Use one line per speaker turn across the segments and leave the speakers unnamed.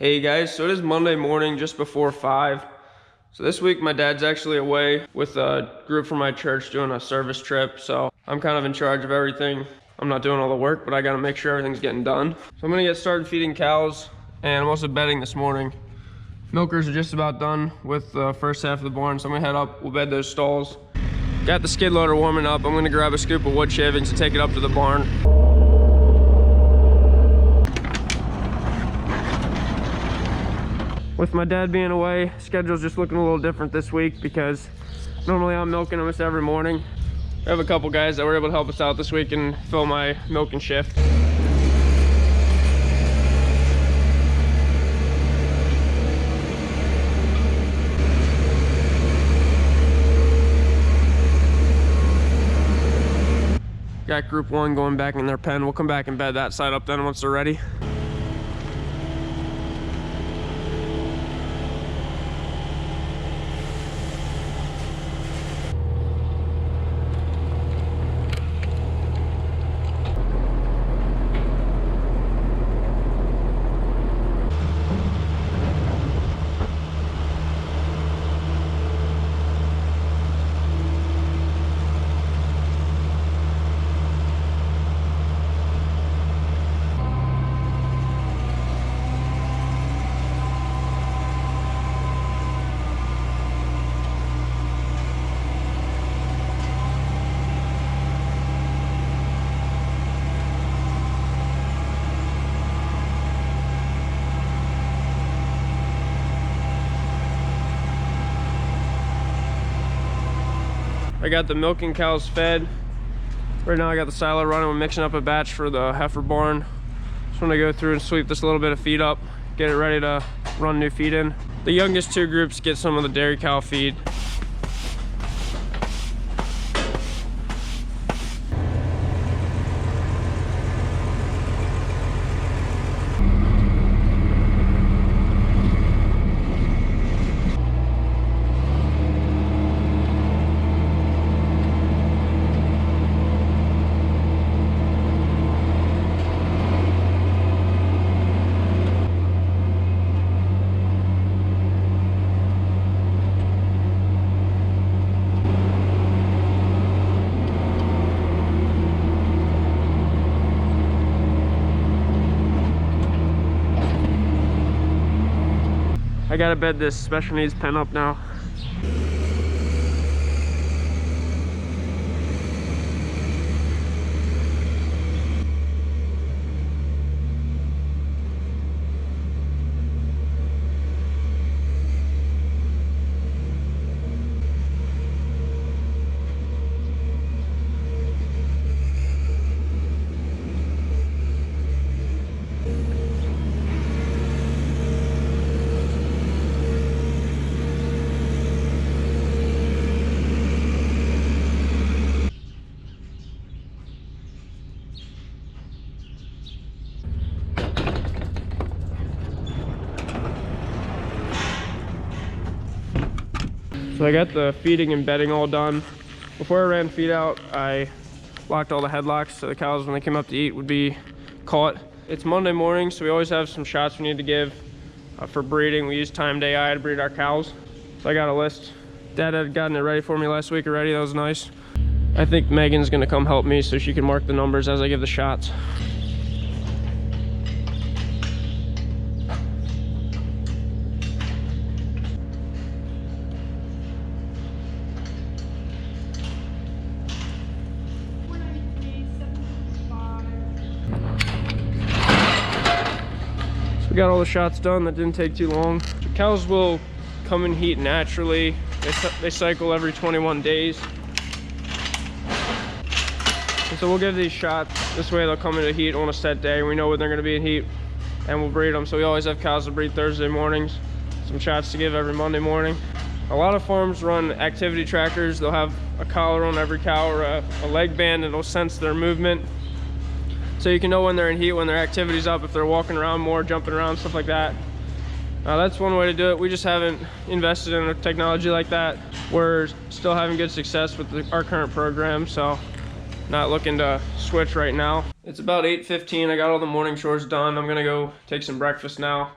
Hey guys, so it is Monday morning just before 5. So this week my dad's actually away with a group from my church doing a service trip. So I'm kind of in charge of everything. I'm not doing all the work, but I gotta make sure everything's getting done. So I'm gonna get started feeding cows, and I'm also bedding this morning. Milkers are just about done with the first half of the barn, so I'm gonna head up, we'll bed those stalls. Got the skid loader warming up. I'm gonna grab a scoop of wood shavings and take it up to the barn. With my dad being away, schedule's just looking a little different this week because normally I'm milking almost every morning. I have a couple guys that were able to help us out this week and fill my milking shift. Got group 1 going back in their pen. We'll come back and bed that side up then once they're ready. I got the milking cows fed. Right now I got the silo running. We're mixing up a batch for the heifer barn. Just want to go through and sweep this little bit of feed up, get it ready to run new feed in. The youngest 2 groups get some of the dairy cow feed. I gotta bed this special needs pen up now. So I got the feeding and bedding all done. Before I ran feed out, I locked all the headlocks so the cows, when they came up to eat, would be caught. It's Monday morning, so we always have some shots we need to give for breeding. We use timed AI to breed our cows. So I got a list. Dad had gotten it ready for me last week already. That was nice. I think Megan's gonna come help me so she can mark the numbers as I give the shots. We got all the shots done. That didn't take too long. The cows will come in heat naturally. They cycle every 21 days. And so we'll give these shots. This way they'll come into heat on a set day. We know when they're gonna be in heat and we'll breed them. So we always have cows to breed Thursday mornings. Some shots to give every Monday morning. A lot of farms run activity trackers. They'll have a collar on every cow or a leg band, and it'll sense their movement. So you can know when they're in heat, when their activity's up, if they're walking around more, jumping around, stuff like that. That's one way to do it. We just haven't invested in a technology like that. We're still having good success with our current program, so not looking to switch right now. It's about 8:15. I got all the morning chores done. I'm gonna go take some breakfast now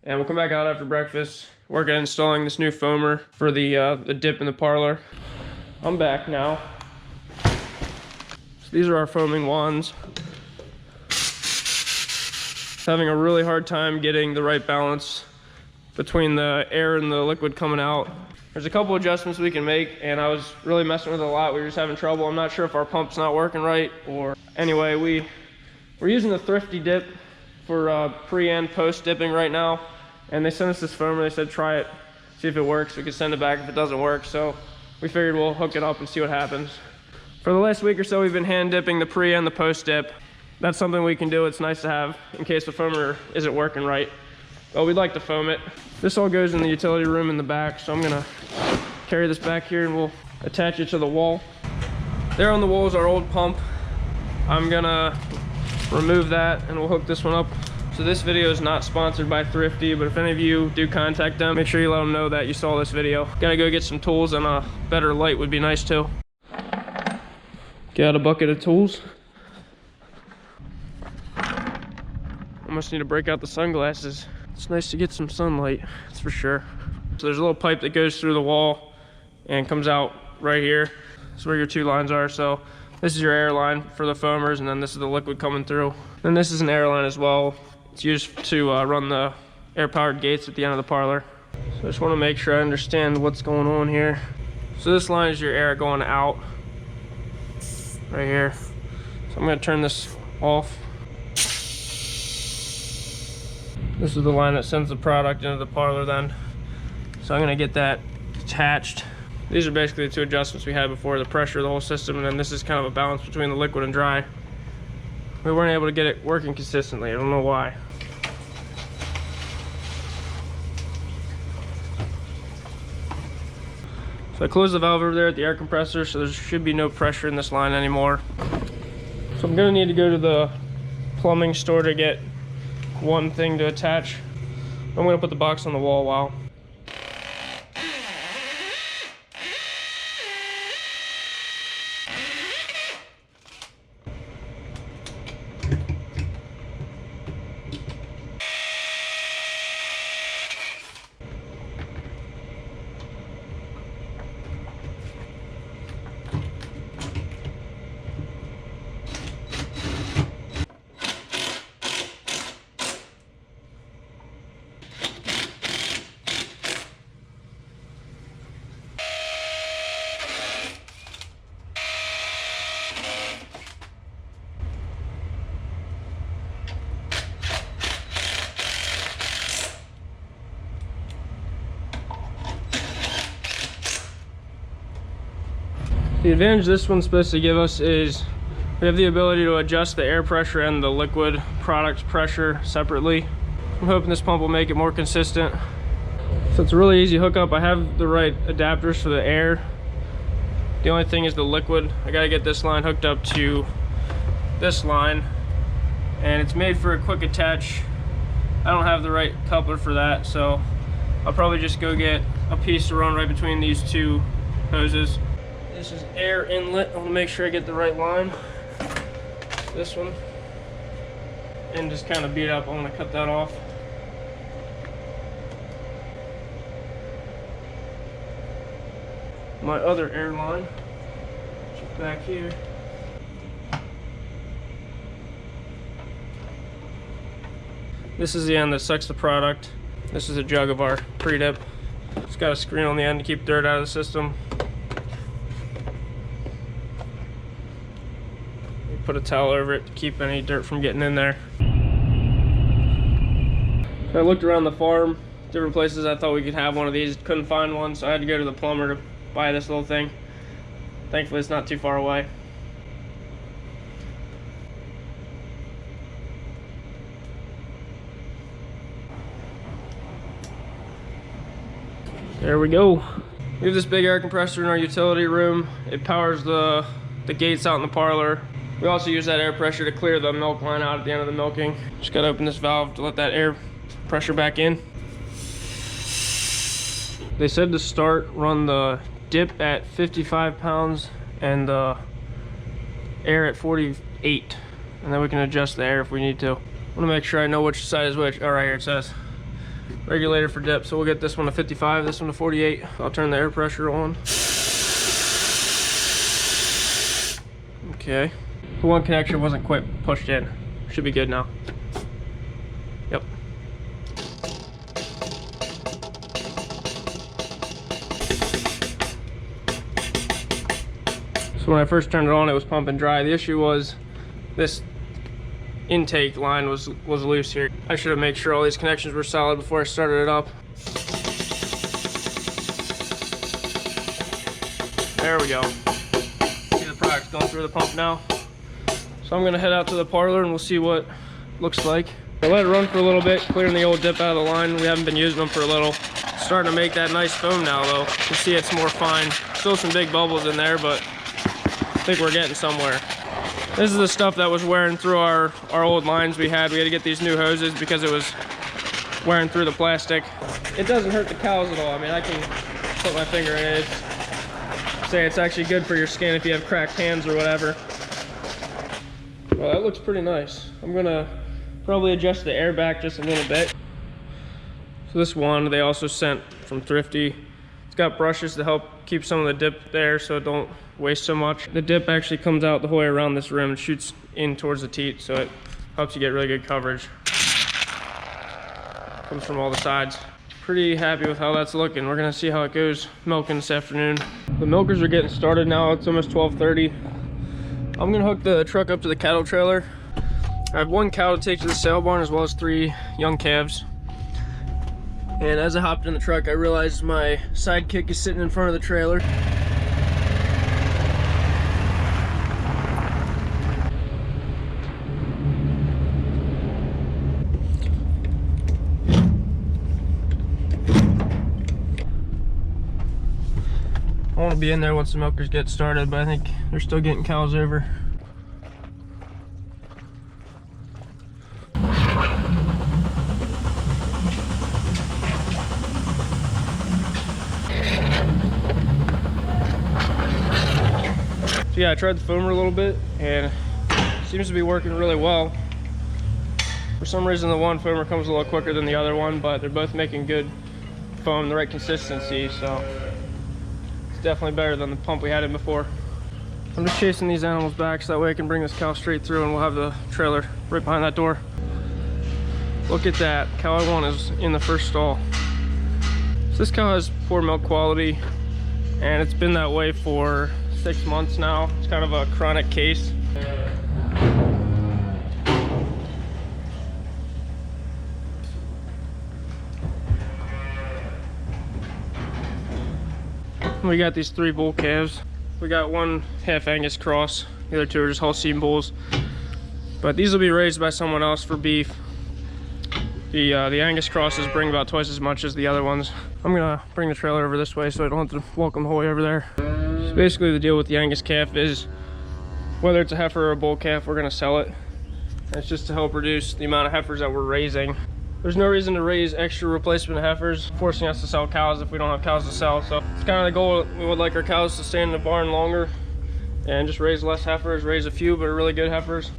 and we'll come back out after breakfast, work on installing this new foamer for the dip in the parlor. I'm back now. So these are our foaming wands. Having a really hard time getting the right balance between the air and the liquid coming out. There's a couple adjustments we can make, and I was really messing with it a lot. We were just having trouble. I'm not sure if our pump's not working right, or anyway, we're using the Thrifty dip for pre and post dipping right now, and they sent us this foamer. They said try it, see if it works. We could send it back if it doesn't work, so we figured we'll hook it up and see what happens. For the last week or so, we've been hand dipping the pre and the post dip. That's something we can do. It's nice to have in case the foamer isn't working right. But we'd like to foam it. This all goes in the utility room in the back, so I'm gonna carry this back here and we'll attach it to the wall. There on the wall is our old pump. I'm gonna remove that and we'll hook this one up. So this video is not sponsored by Thrifty, but if any of you do contact them, make sure you let them know that you saw this video. Gotta go get some tools, and a better light would be nice too. Got a bucket of tools. Almost need to break out the sunglasses. It's nice to get some sunlight, that's for sure. So there's a little pipe that goes through the wall and comes out right here. That's where your two lines are. So this is your air line for the foamers, and then this is the liquid coming through. Then this is an air line as well. It's used to run the air-powered gates at the end of the parlor. So I just want to make sure I understand what's going on here. So this line is your air going out right here. So I'm going to turn this off. This is the line that sends the product into the parlor then. So I'm gonna get that attached. These are basically the two adjustments we had before, the pressure of the whole system, and then this is kind of a balance between the liquid and dry. We weren't able to get it working consistently, I don't know why. So I closed the valve over there at the air compressor, so there should be no pressure in this line anymore. So I'm gonna need to go to the plumbing store to get one thing to attach. I'm gonna put the box on the wall a while. The advantage this one's supposed to give us is we have the ability to adjust the air pressure and the liquid product pressure separately. I'm hoping this pump will make it more consistent. So it's a really easy hookup. I have the right adapters for the air. The only thing is the liquid. I gotta get this line hooked up to this line, and it's made for a quick attach. I don't have the right coupler for that, so I'll probably just go get a piece to run right between these two hoses. This is air inlet. I want to make sure I get the right line. This one. And just kind of beat up. I want to cut that off. My other air line. Just back here. This is the end that sucks the product. This is a jug of our pre-dip. It's got a screen on the end to keep dirt out of the system. Put a towel over it to keep any dirt from getting in there. So I looked around the farm, different places I thought we could have one of these. Couldn't find one, so I had to go to the plumber to buy this little thing. Thankfully it's not too far away. There we go. We have this big air compressor in our utility room. It powers the gates out in the parlor. We also use that air pressure to clear the milk line out at the end of the milking. Just gotta open this valve to let that air pressure back in. They said to start, run the dip at 55 pounds and the air at 48. And then we can adjust the air if we need to. I wanna make sure I know which side is which. Oh, right here it says. regulator for dip. So we'll get this one to 55, this one to 48. I'll turn the air pressure on. Okay. The one connection wasn't quite pushed in. Should be good now. Yep. So when I first turned it on, it was pumping dry. The issue was this intake line was loose here. I should have made sure all these connections were solid before I started it up. There we go. See the product's going through the pump now. So I'm gonna head out to the parlor and we'll see what it looks like. I let it run for a little bit, clearing the old dip out of the line. We haven't been using them for a little. It's starting to make that nice foam now though. You can see it's more fine. Still some big bubbles in there, but I think we're getting somewhere. This is the stuff that was wearing through our old lines we had. We had to get these new hoses because it was wearing through the plastic. It doesn't hurt the cows at all. I mean, I can put my finger in it. Say it's actually good for your skin if you have cracked hands or whatever. Well, that looks pretty nice. I'm gonna probably adjust the air back just a little bit. So this one, they also sent from Thrifty. It's got brushes to help keep some of the dip there so it don't waste so much. The dip actually comes out the whole way around this rim and shoots in towards the teat, so it helps you get really good coverage. Comes from all the sides. Pretty happy with how that's looking. We're gonna see how it goes milking this afternoon. The milkers are getting started now. It's almost 12:30. I'm gonna hook the truck up to the cattle trailer. I have one cow to take to the sale barn as well as 3 young calves. And as I hopped in the truck, I realized my sidekick is sitting in front of the trailer. I want to be in there once the milkers get started, but I think they're still getting cows over. So yeah, I tried the foamer a little bit and it seems to be working really well. For some reason the one foamer comes a little quicker than the other one, but they're both making good foam, the right consistency, so it's definitely better than the pump we had in before. I'm just chasing these animals back so that way I can bring this cow straight through and we'll have the trailer right behind that door. Look at that, cow I want is in the first stall. So this cow has poor milk quality and it's been that way for 6 months now. It's kind of a chronic case. We got these 3 bull calves. We got one half Angus cross. The other 2 are just Holstein bulls. But these will be raised by someone else for beef. The Angus crosses bring about twice as much as the other ones. I'm gonna bring the trailer over this way so I don't have to walk them the whole way over there. So basically the deal with the Angus calf is whether it's a heifer or a bull calf, we're gonna sell it. And it's just to help reduce the amount of heifers that we're raising. There's no reason to raise extra replacement heifers, forcing us to sell cows if we don't have cows to sell. So it's kind of the goal. We would like our cows to stay in the barn longer and just raise less heifers, raise a few but really good heifers.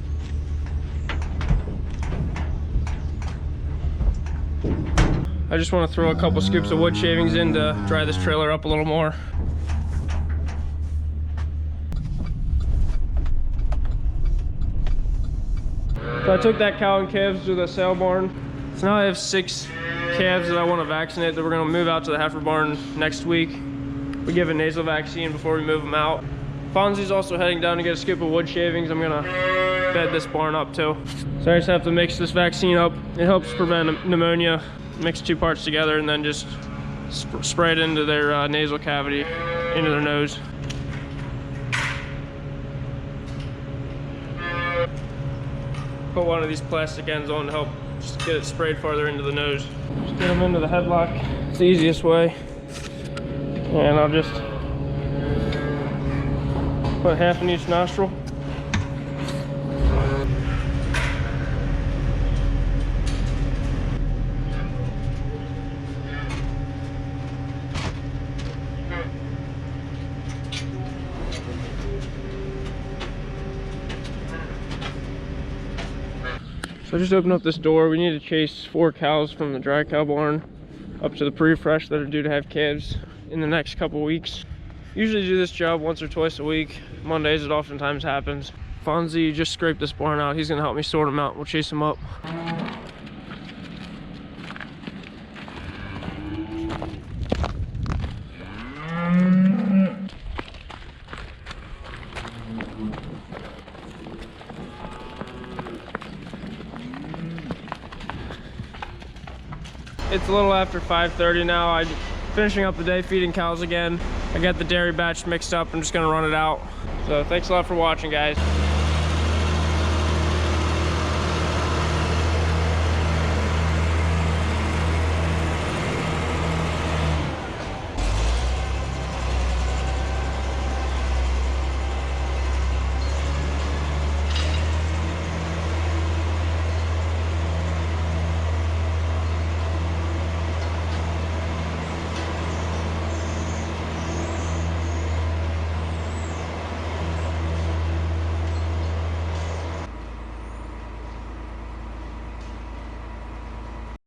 I just want to throw a couple scoops of wood shavings in to dry this trailer up a little more. So I took that cow and calves to the sale barn. So now I have 6 calves that I want to vaccinate that we're going to move out to the heifer barn next week. We give a nasal vaccine before we move them out. Fonzie's also heading down to get a scoop of wood shavings. I'm going to bed this barn up too. So I just have to mix this vaccine up. It helps prevent pneumonia. Mix 2 parts together and then just spray it into their nasal cavity, into their nose. Put one of these plastic ends on to help just get it sprayed farther into the nose. Just get them into the headlock. It's the easiest way. And I'll just put half in each nostril. So So I just opened up this door. We need to chase 4 cows from the dry cow barn up to the pre-fresh that are due to have calves in the next couple weeks. Usually do this job once or twice a week. Mondays it oftentimes happens. Fonzie just scraped this barn out. He's gonna help me sort them out. We'll chase them up. It's a little after 5:30 now. I'm finishing up the day feeding cows again. I got the dairy batch mixed up. I'm just gonna run it out. So thanks a lot for watching, guys.